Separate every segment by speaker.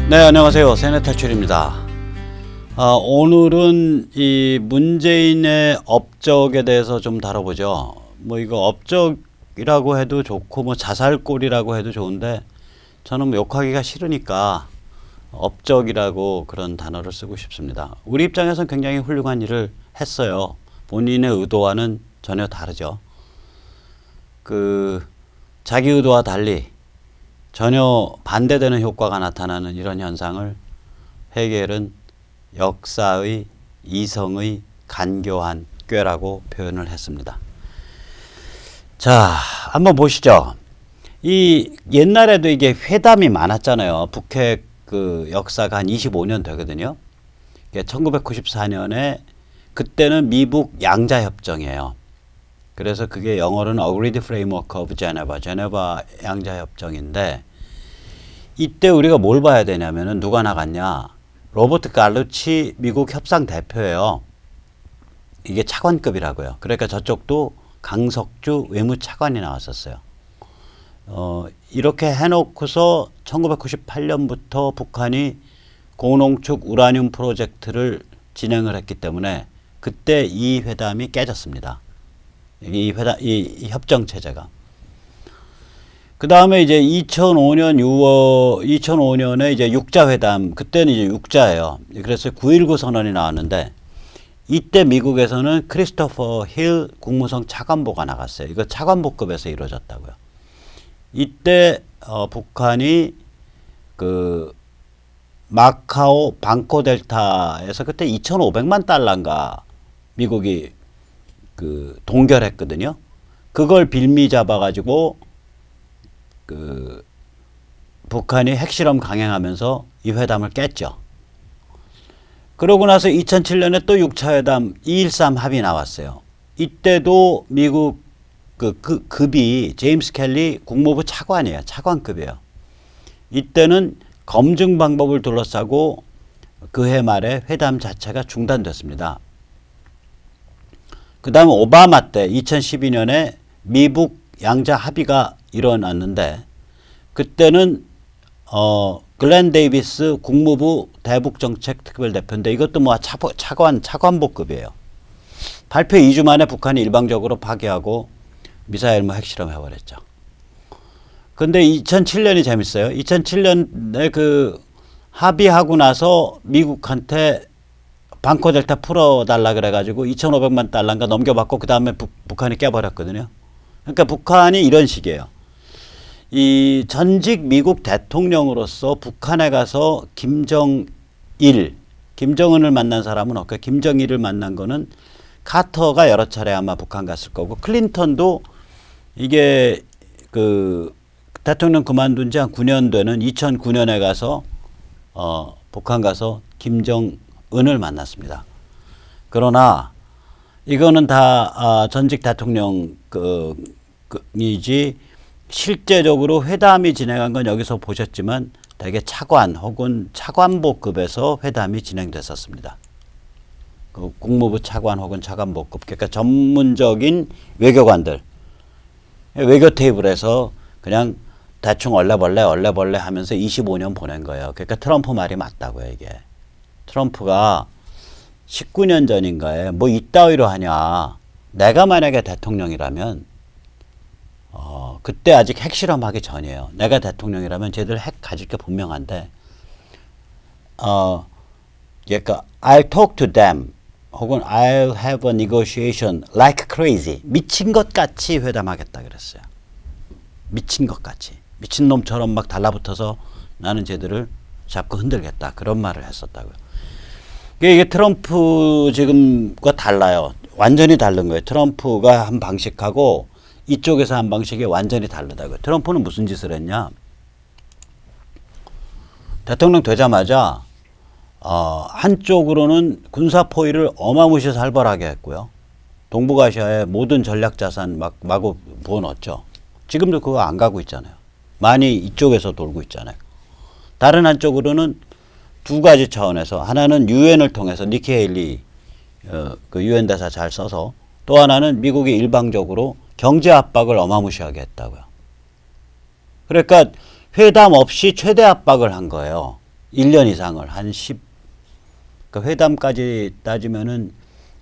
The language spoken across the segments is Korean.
Speaker 1: 네, 안녕하세요. 세뇌탈출입니다. 오늘은 이 문재인의 업적에 대해서 좀 다뤄보죠. 뭐 이거 업적이라고 해도 좋고 뭐 자살골이라고 해도 좋은데 저는 뭐 욕하기가 싫으니까 업적이라고 그런 단어를 쓰고 싶습니다. 우리 입장에서는 굉장히 훌륭한 일을 했어요. 본인의 의도와는 전혀 다르죠. 자기 의도와 달리 전혀 반대되는 효과가 나타나는 이런 현상을 헤겔은 역사의 이성의 간교한 꾀라고 표현을 했습니다. 자, 한번 보시죠. 이 옛날에도 이게 회담이 많았잖아요. 북핵 역사가 한 25년 되거든요. 1994년에 그때는 미북 양자협정이에요. 그래서 그게 영어로는 Agreed Framework of Geneva, 제네바 양자협정인데 이때 우리가 뭘 봐야 되냐면은 누가 나갔냐? 로버트 갈루치 미국 협상 대표예요. 이게 차관급이라고요. 그러니까 저쪽도 강석주 외무차관이 나왔었어요. 이렇게 해놓고서 1998년부터 북한이 고농축 우라늄 프로젝트를 진행을 했기 때문에 그때 이 회담이 깨졌습니다. 이 협정 체제가. 그 다음에 이제 2005년에 이제 육자회담, 그때는 이제 육자예요. 그래서 9.19 선언이 나왔는데, 이때 미국에서는 크리스토퍼 힐 국무성 차관보가 나갔어요. 이거 차관보급에서 이루어졌다고요. 이때, 북한이 마카오 방코 델타에서 그때 2,500만 달러인가 미국이 동결했거든요. 그걸 빌미 잡아가지고 북한이 핵실험 강행하면서 이 회담을 깼죠. 그러고 나서 2007년에 또 6차 회담 213 합의 나왔어요. 이때도 미국 급이 제임스 켈리 국무부 차관이에요. 차관급이에요. 이때는 검증 방법을 둘러싸고 그해 말에 회담 자체가 중단됐습니다. 그 다음에 오바마 때 2012년에 미북 양자 합의가 일어났는데 그때는 글렌 데이비스 국무부 대북정책 특별대표인데 이것도 뭐 차관보급이에요. 발표 2주 만에 북한이 일방적으로 파기하고 미사일 핵실험 해버렸죠. 근데 2007년이 재밌어요. 2007년에 합의하고 나서 미국한테 방코 델타 풀어달라 그래가지고 2,500만 달러인가 넘겨받고 그 다음에 북한이 깨버렸거든요. 그러니까 북한이 이런 식이에요. 이 전직 미국 대통령으로서 북한에 가서 김정은을 만난 사람은 없고 김정일을 만난 거는 카터가 여러 차례 아마 북한 갔을 거고 클린턴도 이게 대통령 그만둔 지 한 9년 되는 2009년에 가서 북한 가서 김정은을 만났습니다. 그러나 이거는 다 전직 대통령이지 실제적으로 회담이 진행한 건 여기서 보셨지만 대개 차관 혹은 차관보급에서 회담이 진행됐었습니다. 국무부 차관 혹은 차관보급, 그러니까 전문적인 외교관들 외교 테이블에서 그냥 대충 얼레벌레 하면서 25년 보낸 거예요. 그러니까 트럼프 말이 맞다고요. 이게 트럼프가 19년 전인가에 뭐 이따위로 하냐. 내가 만약에 대통령이라면 그때 아직 핵실험하기 전이에요. 내가 대통령이라면 쟤들 핵 가질 게 분명한데 그러니까 I'll talk to them 혹은 I'll have a negotiation like crazy. 미친 것 같이 회담하겠다 그랬어요. 미친 것 같이. 미친놈처럼 막 달라붙어서 나는 쟤들을 잡고 흔들겠다. 그런 말을 했었다고요. 이게 트럼프 지금과 달라요. 완전히 다른 거예요. 트럼프가 한 방식하고 이쪽에서 한 방식이 완전히 다르다고요. 트럼프는 무슨 짓을 했냐. 대통령 되자마자 한쪽으로는 군사포위를 어마무시 살벌하게 했고요. 동북아시아의 모든 전략자산 마구 부어넣었죠. 지금도 그거 안 가고 있잖아요. 많이 이쪽에서 돌고 있잖아요. 다른 한쪽으로는 두 가지 차원에서 하나는 유엔을 통해서 니키 헤일리 유엔 대사 잘 써서 또 하나는 미국이 일방적으로 경제 압박을 어마무시하게 했다고요. 그러니까 회담 없이 최대 압박을 한 거예요. 1년 이상을 한 10, 그 회담까지 따지면은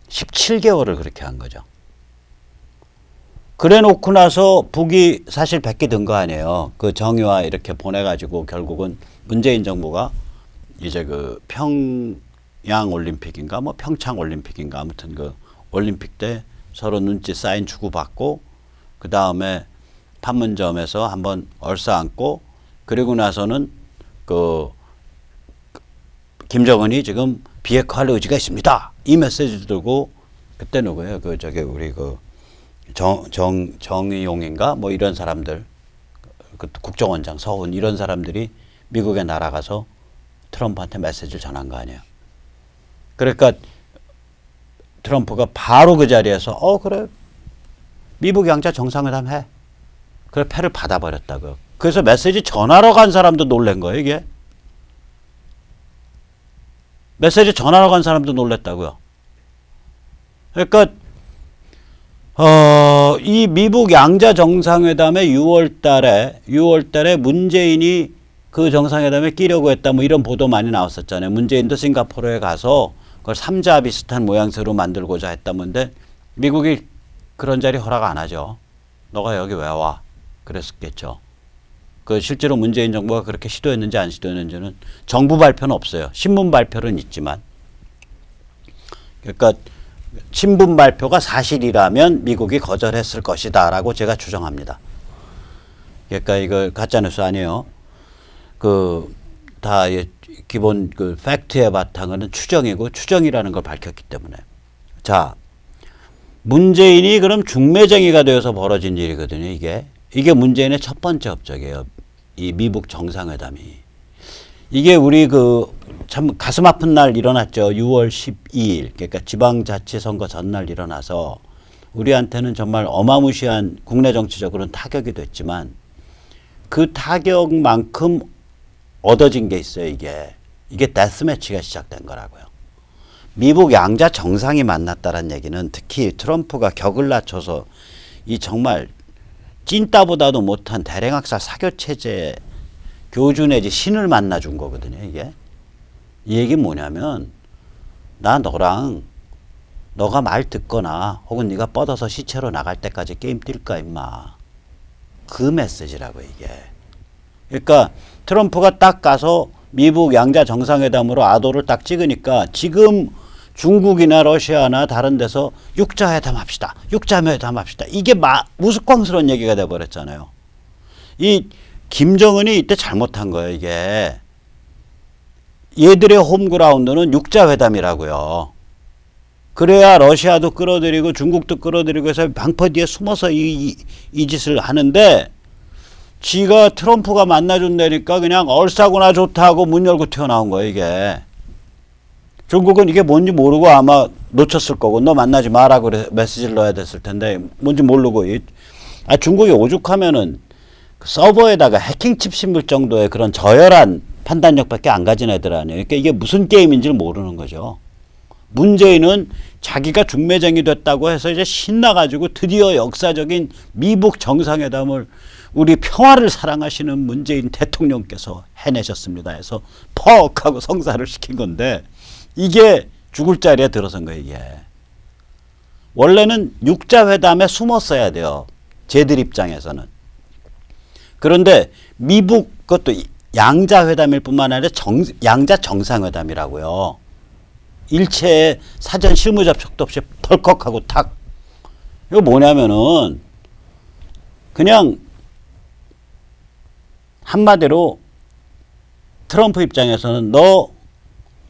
Speaker 1: 17개월을 그렇게 한 거죠. 그래 놓고 나서 북이 사실 100개 든 거 아니에요. 그 정유화 이렇게 보내가지고 결국은 문재인 정부가 이제 그 평양 올림픽인가 뭐 평창 올림픽인가 아무튼 그 올림픽 때 서로 눈치 사인 주고받고 그 다음에 판문점에서 한번 얼싸안고 그리고 나서는 그 김정은이 지금 비핵화할 의지가 있습니다. 이 메시지 들고 그때 누구예요? 그 저기 우리 그 정의용인가 뭐 이런 사람들 그 국정원장 서훈 이런 사람들이 미국에 날아가서 트럼프한테 메시지를 전한 거 아니에요. 그러니까 트럼프가 바로 그 자리에서 그래 미국 양자 정상회담 해. 그래 패를 받아버렸다고요. 그래서 메시지 전하러 간 사람도 놀란 거예요 이게. 메시지 전하러 간 사람도 놀랬다고요. 그러니까 이 미국 양자 정상회담에 6월 달에 문재인이 그 정상회담에 끼려고 했다 뭐 이런 보도 많이 나왔었잖아요. 문재인도 싱가포르에 가서 그걸 3자 비슷한 모양새로 만들고자 했다는데 미국이 그런 자리 허락 안 하죠. 너가 여기 왜 와? 그랬었겠죠. 그 실제로 문재인 정부가 그렇게 시도했는지 안 시도했는지는 정부 발표는 없어요. 신문 발표는 있지만. 그러니까 신문 발표가 사실이라면 미국이 거절했을 것이다라고 제가 추정합니다. 그러니까 이거 가짜뉴스 아니에요. 그 다 기본 그 팩트의 바탕은 추정이고 추정이라는 걸 밝혔기 때문에. 자, 문재인이 그럼 중매쟁이가 되어서 벌어진 일이거든요. 이게 문재인의 첫 번째 업적이에요. 이 미국 정상회담이. 이게 우리 그 참 가슴 아픈 날 일어났죠. 6월 12일. 그러니까 지방자치선거 전날 일어나서 우리한테는 정말 어마무시한 국내 정치적으로는 타격이 됐지만 그 타격만큼 얻어진 게 있어요. 이게 데스매치가 시작된 거라고요. 미국 양자 정상이 만났다는 얘기는 특히 트럼프가 격을 낮춰서 이 정말 찐따보다도 못한 대량학살 사교체제 교주 내지 신을 만나준 거거든요. 이 얘기 뭐냐면 나 너가 말 듣거나 혹은 네가 뻗어서 시체로 나갈 때까지 게임 뛸까 임마. 그 메시지라고 이게. 그러니까 트럼프가 딱 가서 미국 양자 정상회담으로 아도를 딱 찍으니까 지금 중국이나 러시아나 다른 데서 육자회담 합시다. 육자회담 합시다. 이게 우스꽝스러운 얘기가 돼버렸잖아요. 이 김정은이 이때 잘못한 거예요. 이게. 얘들의 홈그라운드는 육자회담이라고요. 그래야 러시아도 끌어들이고 중국도 끌어들이고 해서 방퍼 뒤에 숨어서 이 짓을 하는데 지가 트럼프가 만나준다니까 그냥 얼싸구나 좋다고 문 열고 튀어나온 거예요. 이게. 중국은 이게 뭔지 모르고 아마 놓쳤을 거고 너 만나지 마라 그래 메시지를 넣어야 됐을 텐데 뭔지 모르고 중국이 오죽하면은 그 서버에다가 해킹칩 심을 정도의 그런 저열한 판단력밖에 안 가진 애들 아니에요. 그러니까 이게 무슨 게임인지를 모르는 거죠. 문재인은 자기가 중매쟁이 됐다고 해서 이제 신나가지고 드디어 역사적인 미국 정상회담을 우리 평화를 사랑하시는 문재인 대통령께서 해내셨습니다 해서 퍽 하고 성사를 시킨 건데 이게 죽을 자리에 들어선 거예요. 이게. 원래는 육자회담에 숨었어야 돼요. 쟤들 입장에서는. 그런데 미국 그것도 양자회담일 뿐만 아니라 양자 정상회담이라고요. 일체의 사전 실무 접촉도 없이 덜컥하고 탁. 이거 뭐냐면은 그냥 한마디로 트럼프 입장에서는 너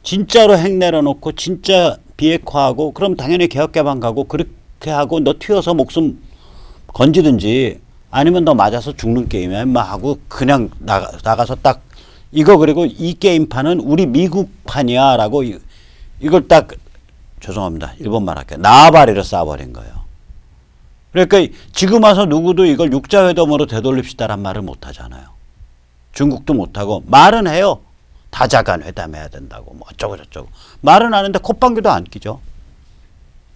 Speaker 1: 진짜로 핵 내려놓고 진짜 비핵화하고 그럼 당연히 개혁개방 가고 그렇게 하고 너 튀어서 목숨 건지든지 아니면 너 맞아서 죽는 게임이야 인마 하고 그냥 나가서 딱 이거 그리고 이 게임판은 우리 미국판이야 라고 이걸 딱 죄송합니다. 일본말 할게요. 나발이를 쏴버린 거예요. 그러니까 지금 와서 누구도 이걸 육자회담으로 되돌립시다란 말을 못 하잖아요. 중국도 못 하고 말은 해요. 다자간 회담해야 된다고 뭐 어쩌고 저쩌고 말은 하는데 콧방귀도 안 끼죠.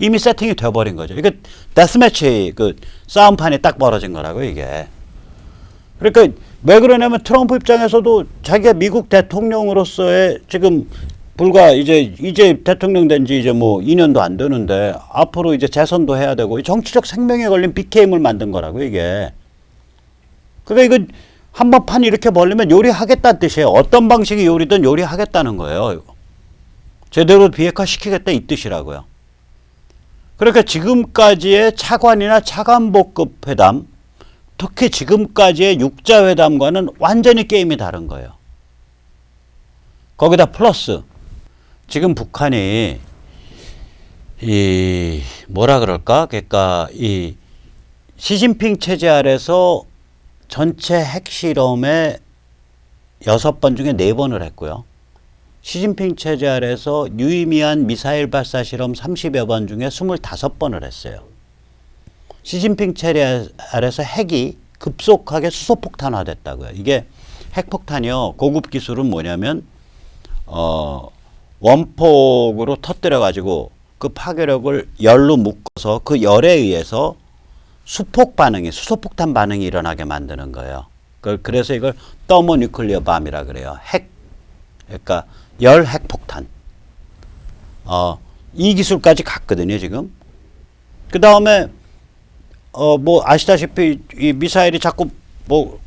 Speaker 1: 이미 세팅이 돼버린 거죠. 이게 데스매치 그 싸움판이 딱 벌어진 거라고 이게. 그러니까 왜 그러냐면 트럼프 입장에서도 자기가 미국 대통령으로서의 지금 불과 이제 대통령 된 지 이제 뭐 2년도 안 되는데 앞으로 이제 재선도 해야 되고 정치적 생명에 걸린 빅게임을 만든 거라고 이게. 그러니까 이거 한번 판 이렇게 벌리면 요리하겠다는 뜻이에요. 어떤 방식의 요리든 요리하겠다는 거예요. 제대로 비핵화시키겠다 이 뜻이라고요. 그러니까 지금까지의 차관이나 차관복급 회담, 특히 지금까지의 육자회담과는 완전히 게임이 다른 거예요. 거기다 플러스 지금 북한이 이 뭐라 그럴까? 그러니까 이 시진핑 체제 아래서 전체 핵실험에 6번 중에 4번을 했고요. 시진핑 체제 아래서 유의미한 미사일 발사 실험 30여 번 중에 25번을 했어요. 시진핑 체제 아래서 핵이 급속하게 수소폭탄화됐다고요. 이게 핵폭탄이요. 고급 기술은 뭐냐면 원폭으로 터뜨려 가지고 그 파괴력을 열로 묶어서 그 열에 의해서 수폭 반응이 수소폭탄 반응이 일어나게 만드는 거예요. 그래서 이걸 더모뉴클리어 밤이라 그래요. 그러니까 열 핵폭탄. 이 기술까지 갔거든요, 지금. 그 다음에 뭐 아시다시피 이 미사일이 자꾸 뭐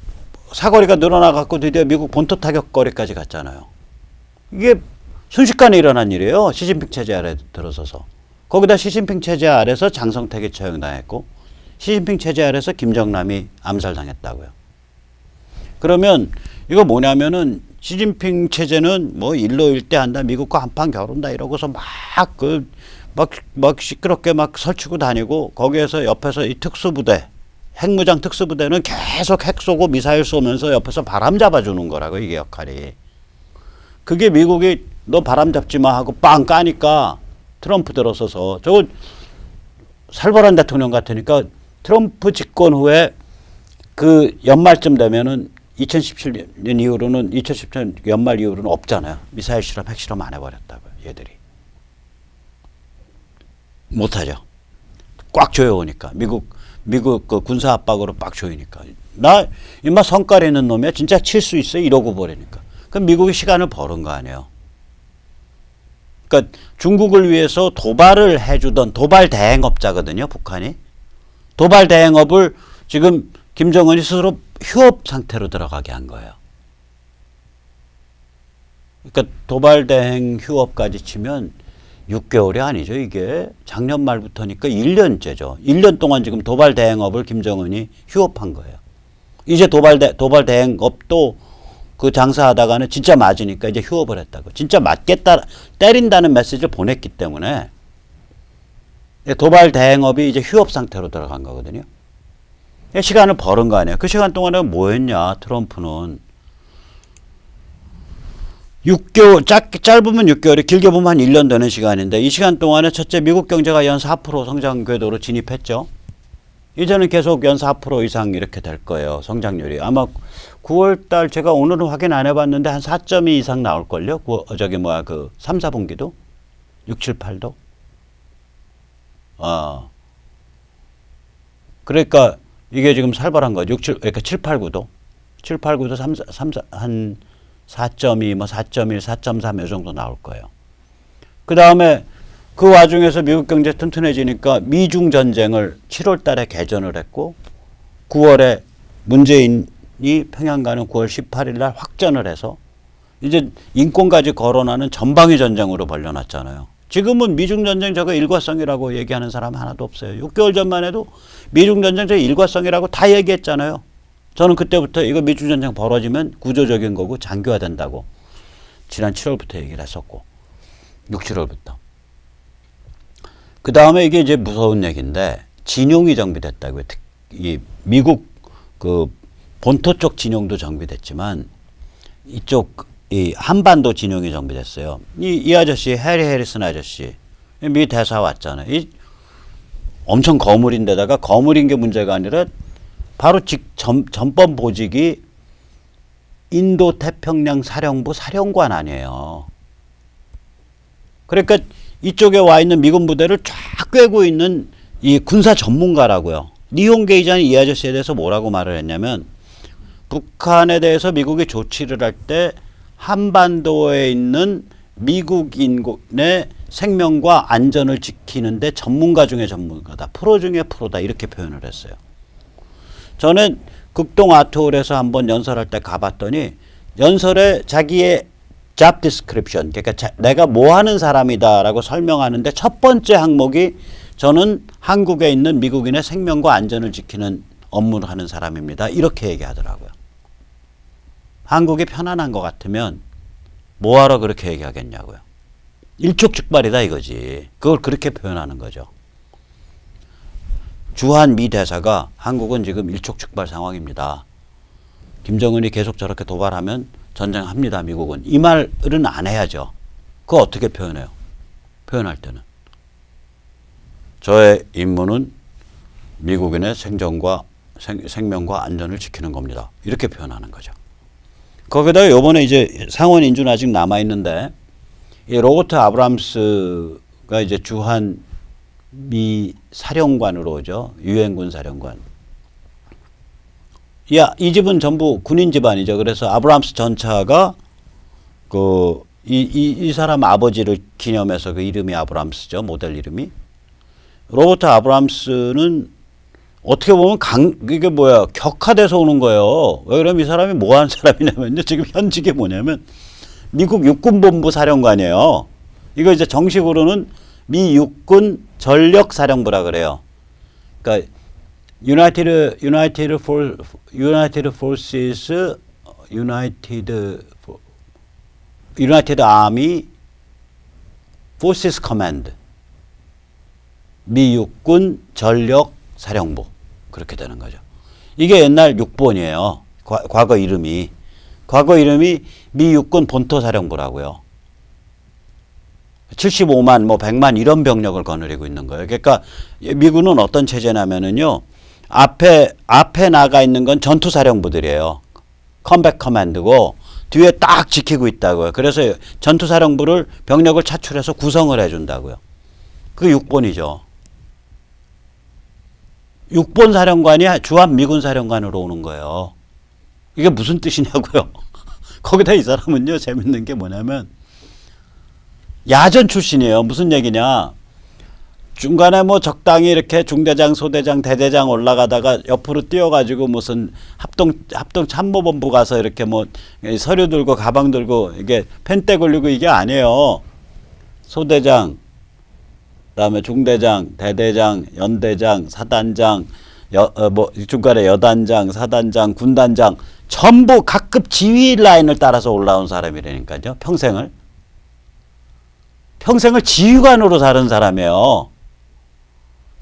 Speaker 1: 사거리가 늘어나 갖고 드디어 미국 본토 타격거리까지 갔잖아요. 이게 순식간에 일어난 일이에요. 시진핑 체제 아래 들어서서. 거기다 시진핑 체제 아래서 장성택이 처형당했고 시진핑 체제 아래서 김정남이 암살당했다고요. 그러면 이거 뭐냐면은 시진핑 체제는 뭐 일로 일대한다, 미국과 한판 겨룬다 이러고서 막 시끄럽게 막 설치고 다니고 거기에서 옆에서 이 특수부대, 핵무장 특수부대는 계속 핵 쏘고 미사일 쏘면서 옆에서 바람 잡아주는 거라고 이게 역할이. 그게 미국이 너 바람 잡지 마 하고 빵 까니까 트럼프 들어서서 저거 살벌한 대통령 같으니까 트럼프 집권 후에 그 연말쯤 되면은 2017년 이후로는 2017년 연말 이후로는 없잖아요. 미사일 실험, 핵 실험 안 해버렸다고요. 얘들이. 못하죠. 꽉 조여오니까. 미국 그 군사 압박으로 빡 조이니까. 나 인마 성깔 있는 놈이야. 진짜 칠 수 있어. 이러고 버리니까. 그럼 미국이 시간을 버는 거 아니에요. 그러니까 중국을 위해서 도발을 해주던 도발 대행업자거든요. 북한이. 도발 대행업을 지금 김정은이 스스로 휴업 상태로 들어가게 한 거예요. 그러니까 도발 대행 휴업까지 치면 6개월이 아니죠. 이게 작년 말부터니까 1년째죠. 1년 동안 지금 도발 대행업을 김정은이 휴업한 거예요. 이제 도발 대행업도 그 장사하다가는 진짜 맞으니까 이제 휴업을 했다고. 진짜 맞겠다, 때린다는 메시지를 보냈기 때문에 도발 대행업이 이제 휴업 상태로 들어간 거거든요. 시간을 버는 거 아니에요. 그 시간 동안에 뭐 했냐, 트럼프는. 6개월, 짧으면 6개월이, 길게 보면 한 1년 되는 시간인데, 이 시간 동안에 첫째, 미국 경제가 연 4% 성장 궤도로 진입했죠. 이제는 계속 연 4% 이상 이렇게 될 거예요. 성장률이. 아마 9월달 제가 오늘은 확인 안 해봤는데 한 4.2 이상 나올걸요. 그 3, 4분기도 6, 7, 8도. 그러니까 이게 지금 살벌한 거죠. 6, 7, 그러니까 7, 8, 9도. 7, 8, 9도 한 4.2, 뭐 4.1, 4.3 이 정도 나올 거예요. 그 다음에 그 와중에서 미국 경제 튼튼해지니까 미중 전쟁을 7월 달에 개전을 했고 9월에 문재인이 평양 가는 9월 18일 날 확전을 해서 이제 인권까지 거론하는 전방위 전쟁으로 벌려놨잖아요. 지금은 미중 전쟁 저거 일과성이라고 얘기하는 사람 하나도 없어요. 6개월 전만 해도 미중 전쟁 저거 일과성이라고 다 얘기했잖아요. 저는 그때부터 이거 미중 전쟁 벌어지면 구조적인 거고 장기화된다고 지난 7월부터 얘기를 했었고 6, 7월부터. 그 다음에 이게 이제 무서운 얘기인데 진용이 정비됐다고요. 이 미국 그 본토 쪽 진용도 정비됐지만 이쪽 이 한반도 진용이 정비됐어요. 이 아저씨 해리 해리슨 아저씨 미 대사 왔잖아요. 이 엄청 거물인데다가 거물인 게 문제가 아니라 바로 전범 보직이 인도 태평양 사령부 사령관 아니에요. 그러니까 이쪽에 와 있는 미군 부대를 쫙 꿰고 있는 이 군사 전문가라고요. 니혼 게이자는 이 아저씨에 대해서 뭐라고 말을 했냐면 북한에 대해서 미국이 조치를 할 때 한반도에 있는 미국인의 생명과 안전을 지키는데 전문가 중에 전문가다. 프로 중에 프로다. 이렇게 표현을 했어요. 저는 극동 아트홀에서 한번 연설할 때 가봤더니 연설에 자기의 job description, 그러니까 내가 뭐 하는 사람이다라고 설명하는데 첫 번째 항목이 저는 한국에 있는 미국인의 생명과 안전을 지키는 업무를 하는 사람입니다. 이렇게 얘기하더라고요. 한국이 편안한 것 같으면 뭐하러 그렇게 얘기하겠냐고요. 일촉즉발이다 이거지. 그걸 그렇게 표현하는 거죠. 주한 미 대사가 한국은 지금 일촉즉발 상황입니다. 김정은이 계속 저렇게 도발하면 전쟁합니다. 미국은. 이 말은 안 해야죠. 그거 어떻게 표현해요? 표현할 때는. 저의 임무는 미국인의 생명과 안전을 지키는 겁니다. 이렇게 표현하는 거죠. 거기다가 요번에 이제 상원 인준 아직 남아있는데 이 로버트 아브람스가 이제 주한 미 사령관으로 오죠. 유엔군 사령관. 이 집은 전부 군인 집안이죠. 그래서 아브람스 전차가 이 사람 아버지를 기념해서 그 이름이 아브람스죠. 모델 이름이. 로버트 아브람스는 어떻게 보면 이게 뭐야, 격화돼서 오는 거예요. 왜 그러면 이 사람이 뭐 하는 사람이냐면요. 지금 현직이 뭐냐면 미국 육군본부 사령관이에요. 이거 이제 정식으로는 미 육군 전력사령부라 그래요. 그러니까 United Army Forces Command. 미 육군 전력사령부. 그렇게 되는 거죠. 이게 옛날 육본이에요. 과거 이름이 미 육군 본토사령부라고요. 75만, 100만 이런 병력을 거느리고 있는 거예요. 그러니까 미군은 어떤 체제냐면은요. 앞에 나가 있는 건 전투사령부들이에요. 컴백 커맨드고 뒤에 딱 지키고 있다고요. 그래서 전투사령부를 병력을 차출해서 구성을 해준다고요. 그게 육본이죠. 육본 사령관이 주한 미군 사령관으로 오는 거예요. 이게 무슨 뜻이냐고요. 거기다 이 사람은요. 재밌는 게 뭐냐면 야전 출신이에요. 무슨 얘기냐. 중간에 적당히 이렇게 중대장, 소대장, 대대장 올라가다가 옆으로 뛰어가지고 무슨 합동 참모본부 가서 이렇게 서류 들고 가방 들고 이게 펜대 걸리고 이게 아니에요. 소대장, 그다음에 중대장, 대대장, 연대장, 사단장, 중간에 여단장, 사단장, 군단장 전부 각급 지휘 라인을 따라서 올라온 사람이라니까요. 평생을 지휘관으로 사는 사람이에요.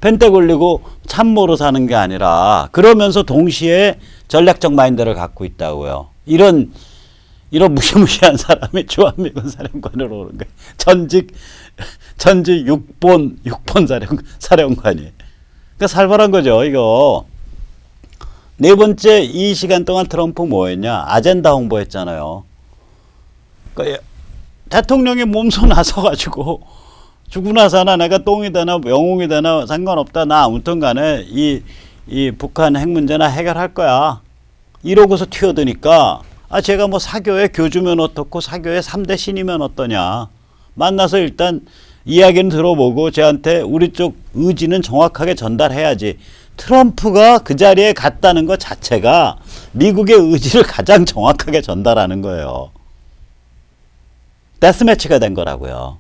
Speaker 1: 펜대 굴리고 참모로 사는 게 아니라 그러면서 동시에 전략적 마인드를 갖고 있다고요. 이런 무시무시한 사람이 주한미군 사령관으로 오는 거예요. 전직 육본 사령관이. 그러니까 살벌한 거죠, 이거. 네 번째, 이 시간 동안 트럼프 뭐 했냐? 아젠다 홍보했잖아요. 그러니까 대통령이 몸소 나서가지고 죽으나 사나 내가 똥이 되나 영웅이 되나 상관없다. 나 아무튼 간에 이 북한 핵 문제나 해결할 거야. 이러고서 튀어드니까 제가 사교의 교주면 어떻고 사교의 3대 신이면 어떠냐. 만나서 일단 이야기는 들어보고 쟤한테 우리 쪽 의지는 정확하게 전달해야지. 트럼프가 그 자리에 갔다는 것 자체가 미국의 의지를 가장 정확하게 전달하는 거예요. 데스매치가 된 거라고요.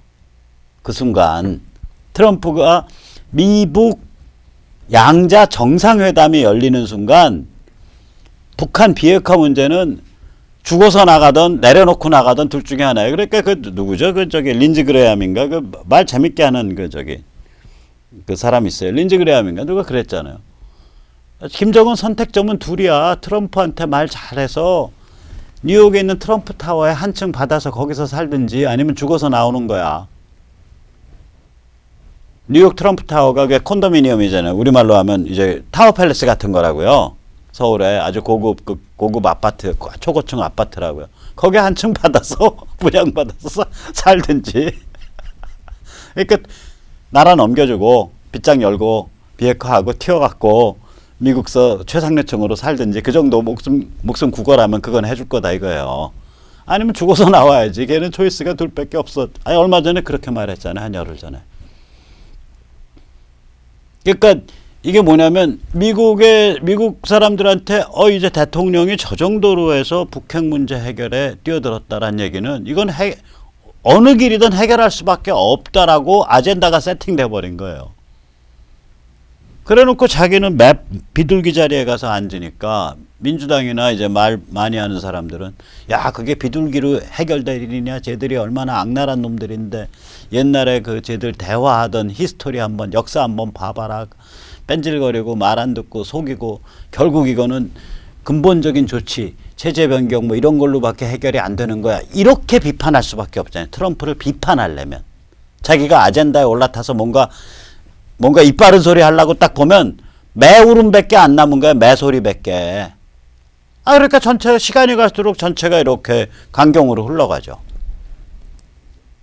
Speaker 1: 그 순간 트럼프가 미북 양자 정상회담이 열리는 순간 북한 비핵화 문제는 죽어서 나가던 내려놓고 나가던 둘 중에 하나예요. 그러니까 누구죠? 린지 그레함인가? 말 재밌게 하는 그 사람 있어요. 린지 그레함인가? 누가 그랬잖아요. 김정은 선택점은 둘이야. 트럼프한테 말 잘해서 뉴욕에 있는 트럼프 타워에 한층 받아서 거기서 살든지 아니면 죽어서 나오는 거야. 뉴욕 트럼프 타워가 콘도미니엄이잖아요. 우리말로 하면 이제 타워 팰리스 같은 거라고요. 서울에 아주 고급 아파트, 초고층 아파트라고요. 거기 한층 받아서 분양받아서 살든지. 그러니까 나라 넘겨주고 빗장 열고 비핵화하고 튀어갖고 미국서 최상류층으로 살든지 그 정도 목숨 구걸하면 그건 해줄 거다 이거예요. 아니면 죽어서 나와야지. 걔는 초이스가 둘 밖에 없어. 아니 얼마 전에 그렇게 말했잖아요. 한 열흘 전에. 그러니까 이게 뭐냐면 미국 사람들한테 이제 대통령이 저 정도로 해서 북핵 문제 해결에 뛰어들었다라는 얘기는 이건 어느 길이든 해결할 수밖에 없다라고 아젠다가 세팅돼 버린 거예요. 그래놓고 자기는 비둘기 자리에 가서 앉으니까 민주당이나 이제 말 많이 하는 사람들은 야 그게 비둘기로 해결될 일이냐, 쟤들이 얼마나 악랄한 놈들인데 옛날에 그 쟤들 대화하던 히스토리 한번 역사 한번 봐봐라. 뺀질거리고 말 안 듣고 속이고 결국 이거는 근본적인 조치, 체제 변경 뭐 이런 걸로밖에 해결이 안 되는 거야. 이렇게 비판할 수밖에 없잖아요. 트럼프를 비판하려면 자기가 아젠다에 올라타서 뭔가 입 바른 소리 하려고 딱 보면 매울음밖에 안 남은 거야. 매소리밖에. 그러니까 전체 시간이 갈수록 전체가 이렇게 강경으로 흘러가죠.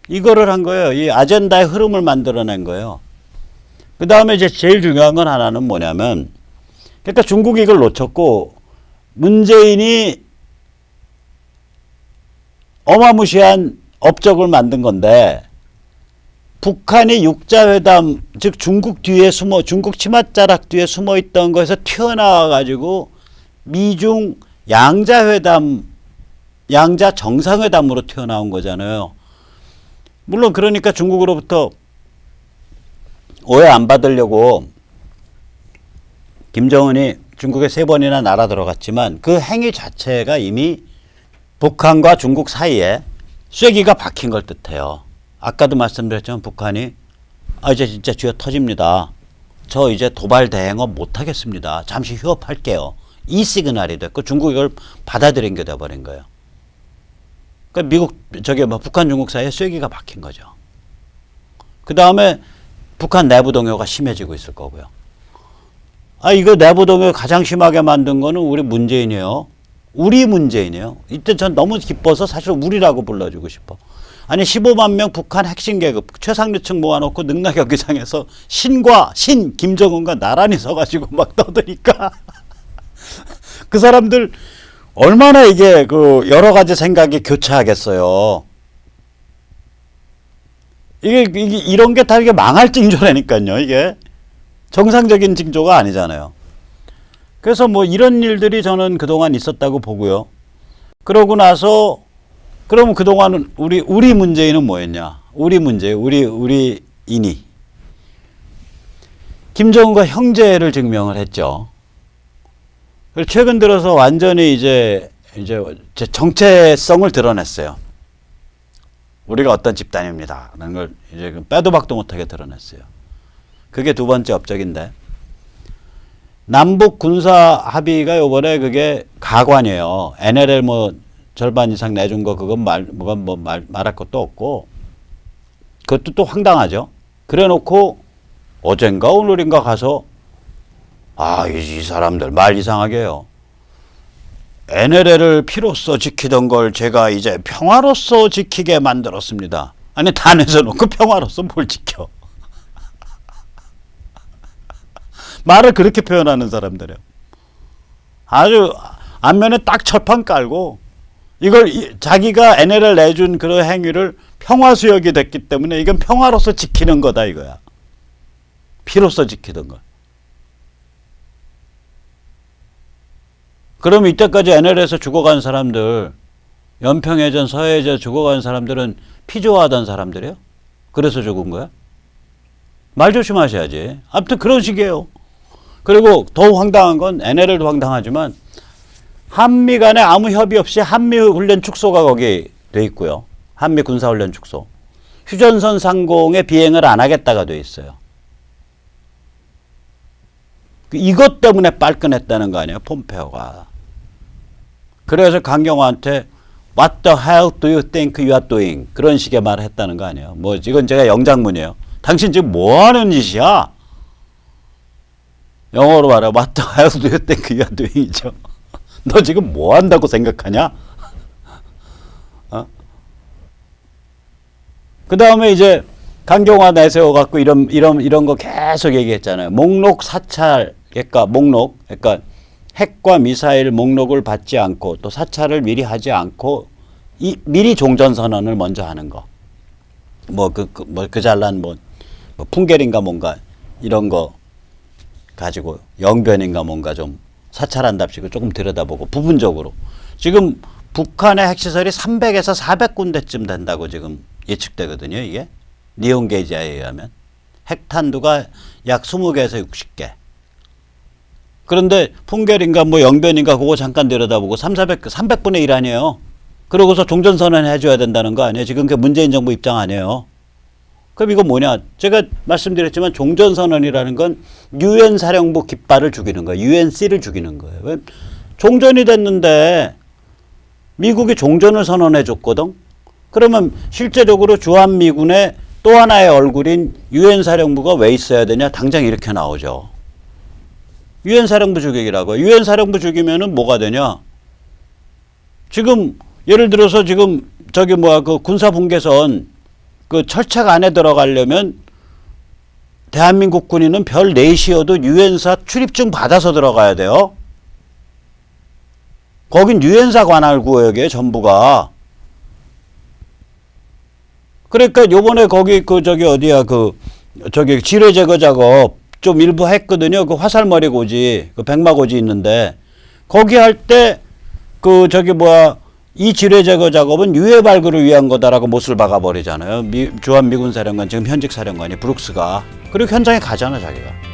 Speaker 1: 이거를 한 거예요. 이 아젠다의 흐름을 만들어낸 거예요. 그 다음에 이제 제일 중요한 건 하나는 뭐냐면, 그러니까 중국이 이걸 놓쳤고, 문재인이 어마무시한 업적을 만든 건데, 북한이 육자회담, 즉 중국 치맛자락 뒤에 숨어 있던 거에서 튀어나와가지고 미중 양자 정상회담으로 튀어나온 거잖아요. 물론 그러니까 중국으로부터 오해 안 받으려고 김정은이 중국에 3번이나 날아 들어갔지만 그 행위 자체가 이미 북한과 중국 사이에 쐐기가 박힌 걸 뜻해요. 아까도 말씀드렸지만 북한이 이제 진짜 쥐어 터집니다. 저 이제 도발 대행업 못하겠습니다. 잠시 휴업할게요. 이 시그널이 됐고 중국이 이걸 받아들인 게 돼버린 거예요. 그러니까 북한 중국 사이에 쐐기가 박힌 거죠. 그 다음에 북한 내부 동요가 심해지고 있을 거고요. 이거 내부 동요 가장 심하게 만든 거는 우리 문재인이에요. 우리 문재인이에요. 이때 전 너무 기뻐서 사실 우리라고 불러주고 싶어. 아니 15만 명 북한 핵심 계급 최상류층 모아놓고 능락경기장에서 신 김정은과 나란히 서가지고 막 떠드니까 그 사람들 얼마나 이게 그 여러 가지 생각이 교차하겠어요. 이게 이런 게 다 이게 망할 징조라니까요. 이게 정상적인 징조가 아니잖아요. 그래서 뭐 이런 일들이 저는 그동안 있었다고 보고요. 그러고 나서 그러면 그동안은 우리 문재인은 뭐였냐? 우리 인이 김정은과 형제를 증명을 했죠. 그리고 최근 들어서 완전히 이제 정체성을 드러냈어요. 우리가 어떤 집단입니다. 라는 걸 이제 빼도 박도 못하게 드러냈어요. 그게 두 번째 업적인데, 남북 군사 합의가 요번에 그게 가관이에요. NLL 절반 이상 내준 거 그건 말할 것도 없고, 그것도 또 황당하죠. 그래 놓고 어젠가 오늘인가 가서 이 사람들 말 이상하게 해요. NLL을 피로써 지키던 걸 제가 이제 평화로서 지키게 만들었습니다. 아니 다 내서놓고 평화로서 뭘 지켜. 말을 그렇게 표현하는 사람들이에요. 아주 앞면에 딱 철판 깔고 이걸 자기가 NLL 내준 그런 행위를 평화수역이 됐기 때문에 이건 평화로서 지키는 거다 이거야. 피로써 지키던 걸. 그럼 이때까지 NLL에서 죽어간 사람들, 연평해전, 서해전 죽어간 사람들은 피 좋아하던 사람들이에요? 그래서 죽은 거야? 말 조심하셔야지. 아무튼 그런 식이에요. 그리고 더 황당한 건 NLL도 황당하지만 한미 간에 아무 협의 없이 한미 훈련 축소가 거기 돼 있고요. 한미 군사훈련 축소. 휴전선 상공에 비행을 안 하겠다가 돼 있어요. 이것 때문에 빨끈했다는 거 아니에요, 폼페오가. 그래서 강경화한테 What the hell do you think you are doing? 그런 식의 말을 했다는 거 아니에요. 이건 제가 영장문이에요. 당신 지금 뭐 하는 짓이야? 영어로 말해 What the hell do you think you are doing? 이죠. 너 지금 뭐 한다고 생각하냐? 그 다음에 이제 강경화 내세워갖고 이런 거 계속 얘기했잖아요. 목록 사찰 그러니까 목록, 그러니까 핵과 미사일 목록을 받지 않고 또 사찰을 미리 하지 않고 미리 종전선언을 먼저 하는 거. 그 잘난 뭐 풍계린가 뭔가 이런 거 가지고 영변인가 뭔가 좀 사찰한답시고 조금 들여다보고 부분적으로 지금 북한의 핵시설이 300에서 400군데쯤 된다고 지금 예측되거든요. 이게 니온 게이지아에 의하면 핵탄두가 약 20개에서 60개. 그런데 풍계린가 뭐 영변인가 그거 잠깐 들여다보고 300분의 1 아니에요. 그러고서 종전선언 해줘야 된다는 거 아니에요. 지금 그 문재인 정부 입장 아니에요. 그럼 이거 뭐냐? 제가 말씀드렸지만 종전선언이라는 건 유엔 사령부 깃발을 죽이는 거예요. UNC를 죽이는 거예요. 왜? 종전이 됐는데 미국이 종전을 선언해 줬거든. 그러면 실제적으로 주한미군의 또 하나의 얼굴인 유엔 사령부가 왜 있어야 되냐? 당장 이렇게 나오죠. 유엔 사령부 죽이기라고. 유엔 사령부 죽이면은 뭐가 되냐? 지금 예를 들어서 지금 그 군사 분계선 그 철책 안에 들어가려면 대한민국 군인은 별 4시여도 유엔사 출입증 받아서 들어가야 돼요. 거긴 유엔사 관할 구역이에요, 전부가. 그러니까 요번에 거기 지뢰 제거 작업 좀 일부 했거든요. 그 화살머리 고지, 그 백마고지 있는데 거기 할 때 이 지뢰 제거 작업은 유해 발굴을 위한 거다라고 못을 박아버리잖아요. 주한미군 사령관, 지금 현직 사령관이 브룩스가. 그리고 현장에 가잖아, 자기가.